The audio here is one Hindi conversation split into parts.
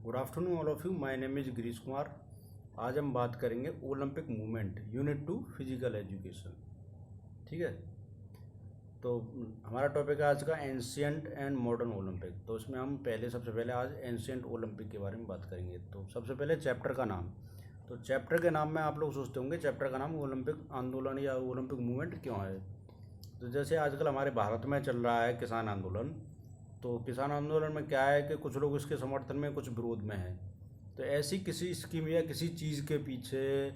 Good afternoon all of you. My name is Girish Kumar. आज हम बात करेंगे Olympic movement unit 2 physical education. ठीक है, तो हमारा टॉपिक है आज का एंशियंट एंड मॉडर्न ओलंपिक। तो इसमें हम सबसे पहले आज एंशियंट ओलंपिक के बारे में बात करेंगे। तो सबसे पहले चैप्टर का नाम। तो चैप्टर के नाम में आप लोग सोचते होंगे चैप्टर का नाम ओलंपिक आंदोलन या ओलंपिक मूवमेंट क्यों है। तो जैसे आजकल हमारे भारत में चल रहा है किसान आंदोलन, तो किसान आंदोलन में क्या है कि कुछ लोग इसके समर्थन में कुछ विरोध में हैं। तो ऐसी किसी स्कीम या किसी चीज़ के पीछे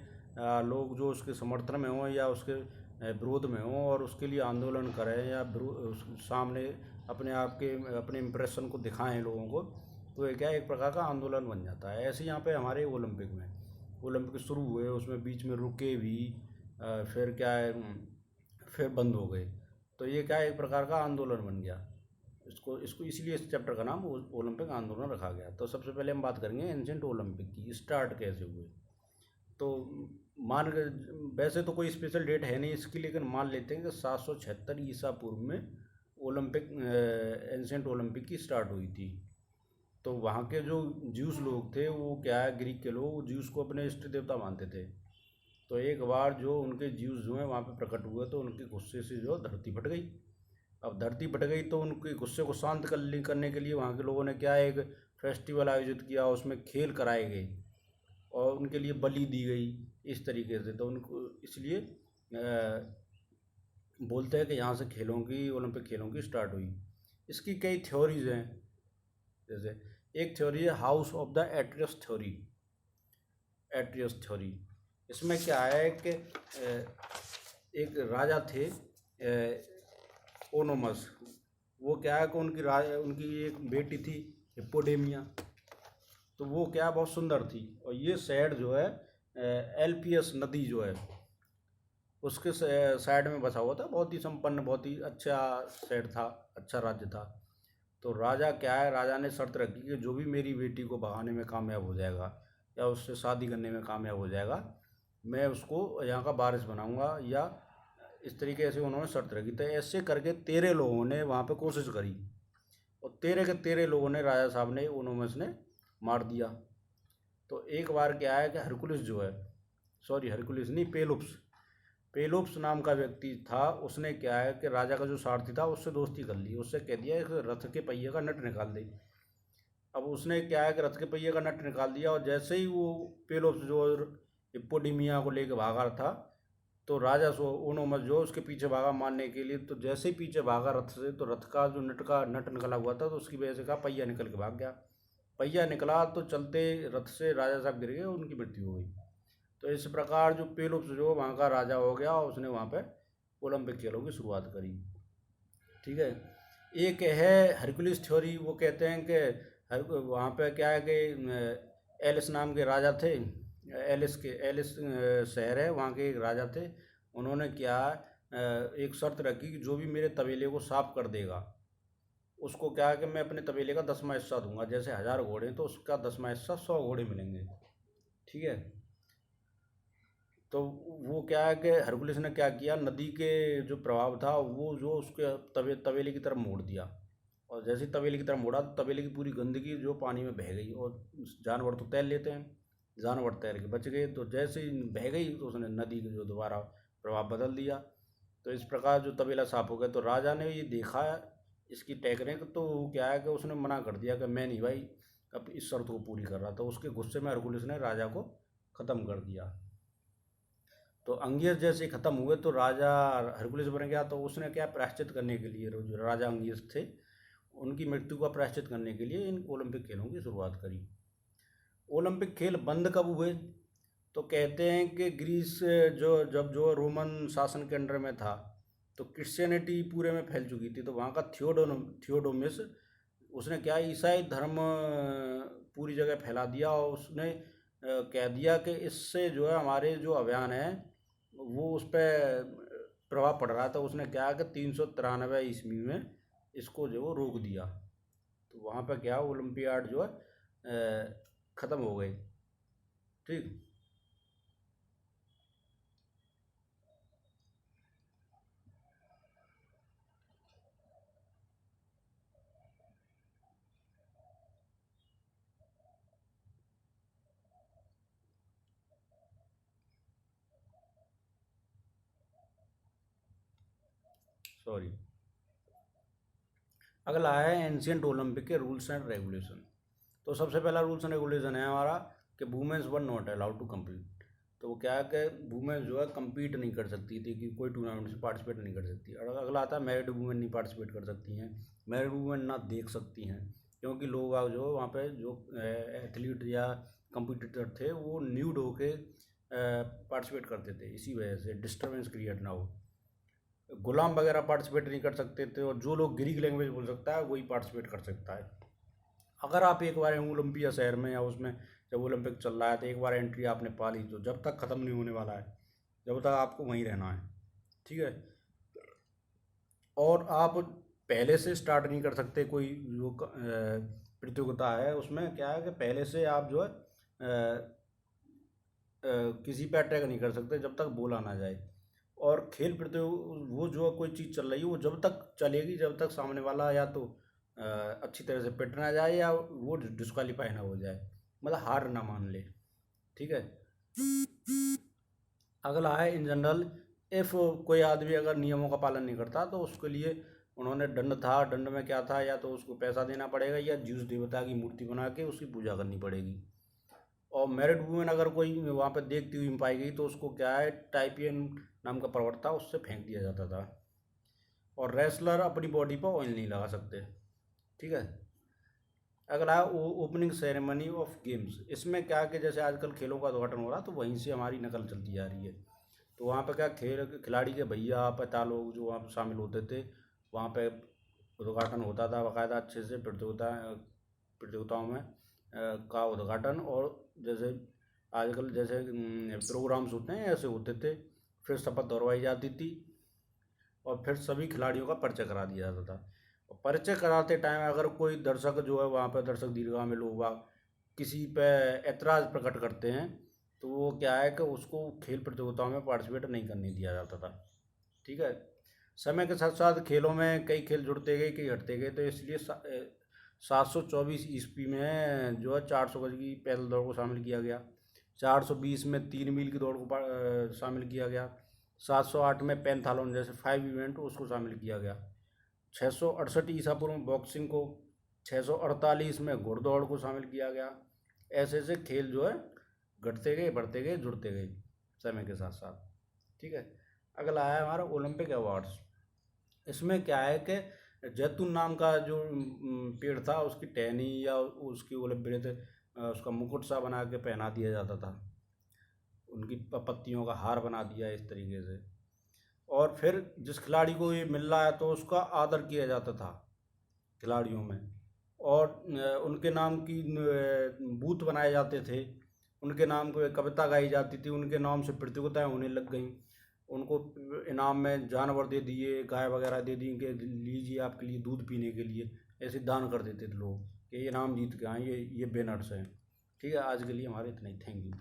लोग जो उसके समर्थन में हों या उसके विरोध में हों और उसके लिए आंदोलन करें या सामने अपने इम्प्रेशन को दिखाएं लोगों को, तो ये क्या एक प्रकार का आंदोलन बन जाता है। ऐसे यहाँ पे हमारे ओलंपिक शुरू हुए, उसमें बीच में रुके भी, फिर क्या है, फिर बंद हो गए। तो ये क्या एक प्रकार का आंदोलन बन गया। इसको इसको इसलिए इस चैप्टर का नाम ओलंपिक आंदोलन रखा गया। तो सबसे पहले हम बात करेंगे एंशिएंट ओलंपिक की, स्टार्ट कैसे हुए। तो वैसे तो कोई स्पेशल डेट है नहीं इसकी, लेकिन मान लेते हैं कि 776 ईसा पूर्व में एंशिएंट ओलंपिक की स्टार्ट हुई थी। तो वहाँ के जो ज्यूस लोग थे, वो क्या है, ग्रीक के लोग ज्यूस को अपने इष्ट देवता मानते थे। तो एक बार जो उनके ज्यूस जो हैं वहाँ पे प्रकट हुए, तो उनके गुस्से से जो धरती फट गई। अब धरती फट गई तो उनके गुस्से को शांत करने के लिए वहाँ के लोगों ने क्या एक फेस्टिवल आयोजित किया, उसमें खेल कराए गए और उनके लिए बलि दी गई इस तरीके से। तो उनको इसलिए बोलते हैं कि यहाँ से ओलंपिक खेलों की स्टार्ट हुई। इसकी कई थ्योरीज हैं। जैसे एक थ्योरी है house of the Atreus theory. इसमें क्या है कि एक राजा थे ओनोमस। वो क्या है कि उनकी एक बेटी थी हिप्पोडेमिया। तो वो क्या बहुत सुंदर थी, और ये शहर जो है एल्पियस नदी जो है उसके साइड में बसा हुआ था। बहुत ही संपन्न, बहुत ही अच्छा शहर था, अच्छा राज्य था। तो राजा ने शर्त रखी कि जो भी मेरी बेटी को भगाने में कामयाब हो जाएगा या उससे शादी करने में कामयाब हो जाएगा, मैं उसको यहाँ का वारिस बनाऊंगा, या इस तरीके से उन्होंने शर्त रखी। तो ऐसे करके 13 लोगों ने वहाँ पे कोशिश करी, और 13 के 13 लोगों ने राजा साहब ने ओनोमस ने मार दिया। तो एक बार क्या है कि हरकुलिस नहीं, पेलोप्स नाम का व्यक्ति था। उसने क्या है कि राजा का जो सारथी था उससे दोस्ती कर ली। उससे कह दिया कि रथ के पहिए का नट निकाल दे। अब उसने क्या है कि रथ के पहिए का नट निकाल दिया, और जैसे ही वो पेलोप्स जो हिप्पोडेमिया को लेकर भागा था, तो राजा ओनोमस जो उसके पीछे भागा मारने के लिए। तो जैसे ही पीछे भागा रथ से, तो रथ का जो नट निकला हुआ था, तो उसकी वजह से पहिया निकल के भाग गया। पहिया निकला तो चलते रथ से राजा साहब गिर गए, उनकी मृत्यु हो गई। तो इस प्रकार जो पेलोप्स जो वहाँ का राजा हो गया, उसने वहाँ पे ओलंपिक खेलों की शुरुआत करी। ठीक है, एक है हरकुलिस थ्योरी। वो कहते हैं कि वहाँ पे क्या है कि एलिस नाम के राजा थे। एलिस शहर है, वहाँ के एक राजा थे। उन्होंने क्या एक शर्त रखी कि जो भी मेरे तबेले को साफ कर देगा, उसको क्या है कि मैं अपने तबेले का 10वां हिस्सा दूंगा। जैसे 1000 घोड़े तो उसका 10वां हिस्सा 100 घोड़े मिलेंगे। ठीक है, तो वो क्या है कि हरकुलिस ने क्या किया, नदी के जो प्रभाव था वो जो उसके तबेले की तरफ मोड़ दिया। और जैसे ही तबेले की तरफ मोड़ा, तो तबेले की पूरी गंदगी जो पानी में बह गई। और जानवर तो तैर लेते हैं, जानवर तैर के बच गए। तो जैसे ही बह गई, तो उसने नदी का जो दोबारा प्रभाव बदल दिया। तो इस प्रकार जो तबेला साफ हो गया। तो राजा ने ये देखा इसकी टेक्निक, तो क्या है कि उसने मना कर दिया कि मैं नहीं भाई अब इस शर्त को पूरी कर रहा। तो उसके गुस्से में हरकुलिस ने राजा को ख़त्म कर दिया। तो अंगियस जैसे ख़त्म हुए, तो राजा हरकुलिस बन गया। तो उसने क्या प्रायश्चित करने के लिए, जो राजा अंगियस थे, उनकी मृत्यु का प्रायश्चित करने के लिए इन ओलंपिक खेलों की शुरुआत करी। ओलंपिक खेल बंद कब हुए? तो कहते हैं कि ग्रीस जो रोमन शासन के अंडर में था, तो क्रिश्चियनिटी पूरे में फैल चुकी थी। तो वहाँ का थियोडोमिस, उसने क्या ईसाई धर्म पूरी जगह फैला दिया। और उसने कह दिया कि इससे जो है हमारे जो अभियान है वो उस पर प्रभाव पड़ रहा था। उसने क्या कि 393 ईस्वी में इसको जो वो रोक दिया। तो वहाँ पर क्या ओलंपियाड जो है ख़त्म हो गई। ठीक। सॉरी। अगला है एंशियंट ओलंपिक के रूल्स एंड रेगुलेशन। तो सबसे पहला रूल्स एंड रेगुलेशन है हमारा कि womens were not allowed to compete. तो वो क्या है कि वुमेन्स जो है कम्पीट नहीं कर सकती थी, कि कोई टूर्नामेंट से पार्टिसिपेट नहीं कर सकती। और अगला आता है मैरिड वुमेन नहीं पार्टिसिपेट कर सकती हैं, मैरिड वुमेन ना देख सकती हैं, क्योंकि लोग जो वहाँ पे जो एथलीट या कंपटीटर थे वो न्यूड होके पार्टिसिपेट करते थे, इसी वजह से डिस्टर्बेंस क्रिएट ना हो। गुलाम वगैरह पार्टिसिपेट नहीं कर सकते थे, और जो लोग ग्रीक लैंग्वेज बोल सकता है वही पार्टिसिपेट कर सकता है। अगर आप एक बार ओलंपिया शहर में या उसमें जब ओलंपिक चल रहा है तो एक बार एंट्री आपने पा ली, तो जब तक ख़त्म नहीं होने वाला है, जब तक आपको वहीं रहना है, ठीक है। और आप पहले से स्टार्ट नहीं कर सकते कोई जो प्रतियोगिता है, उसमें क्या है कि पहले से आप जो है किसी पे अटैक नहीं कर सकते जब तक बोला ना जाए। और खेल प्रतियोग वो जो कोई चीज़ चल रही है वो जब तक चलेगी जब तक सामने वाला या तो अच्छी तरह से पिट ना जाए या वो डिस्क्वालीफाई ना हो जाए, मतलब हार ना मान ले, ठीक है। अगला है इन जनरल, इफ़ कोई आदमी अगर नियमों का पालन नहीं करता तो उसके लिए उन्होंने दंड था। दंड में क्या था, या तो उसको पैसा देना पड़ेगा या ज्यूस देवता की मूर्ति बना के उसकी पूजा करनी पड़ेगी। और मैरिड वुमेन अगर कोई वहाँ पे देखती हुई पाई गई तो उसको क्या है, टाइपियन नाम का पर्वत था उससे फेंक दिया जाता था। और रेसलर अपनी बॉडी पर ऑयल नहीं लगा सकते, ठीक है। अगला है ओपनिंग सेरेमनी ऑफ गेम्स। इसमें क्या कि जैसे आजकल खेलों का उद्घाटन हो रहा तो वहीं से हमारी नकल चलती जा रही है। तो वहाँ पे क्या खिलाड़ी के भैया पता लोग जो वहाँ पे शामिल होते थे, वहाँ पे उद्घाटन होता था बाकायदा अच्छे से, प्रतियोगिताओं में का उद्घाटन। और जैसे आजकल जैसे प्रोग्राम्स होते हैं ऐसे होते थे, फिर शपथ दोहरवाई जाती थी और फिर सभी खिलाड़ियों का परिचय करा दिया जाता था। और परिचय कराते टाइम अगर कोई दर्शक जो है वहाँ पर दर्शक दीर्घा में लोग किसी पे ऐतराज़ प्रकट करते हैं तो वो क्या है कि उसको खेल प्रतियोगिताओं में पार्टिसिपेट नहीं करने दिया जाता था, ठीक है। समय के साथ साथ खेलों में कई खेल जुड़ते गए, कई हटते गए, तो इसलिए 724 ईस्वी में जो है 400 गज की पैदल दौड़ को शामिल किया गया। 420 में 3 मील की दौड़ को शामिल किया गया। 708 में पैंथालोन जैसे 5 इवेंट उसको शामिल किया गया। 668 ईसा पूर्व में बॉक्सिंग को, 648 में घुड़दौड़ को शामिल किया गया। ऐसे ऐसे खेल जो है घटते गए, बढ़ते गए, जुड़ते गए समय के साथ साथ, ठीक है। अगला है हमारा ओलंपिक अवार्ड्स। इसमें क्या है कि जैतून नाम का जो पेड़ था उसकी टहनी या उसकी उसका मुकुट सा बना के पहना दिया जाता था, उनकी पत्तियों का हार बना दिया इस तरीके से। और फिर जिस खिलाड़ी को ये मिल रहा है तो उसका आदर किया जाता था खिलाड़ियों में। और उनके नाम की बूथ बनाए जाते थे, उनके नाम को कविता गाई जाती थी, उनके नाम से प्रतियोगिताएं होने लग गई। उनको इनाम में जानवर दे दिए, गाय वगैरह दे दी कि लीजिए आपके लिए दूध पीने के लिए, ऐसे दान कर देते थे लोग कि ये इनाम जीत के आए, ये बेनर्स हैं, ठीक है। आज के लिए हमारे इतना ही, थैंक यू।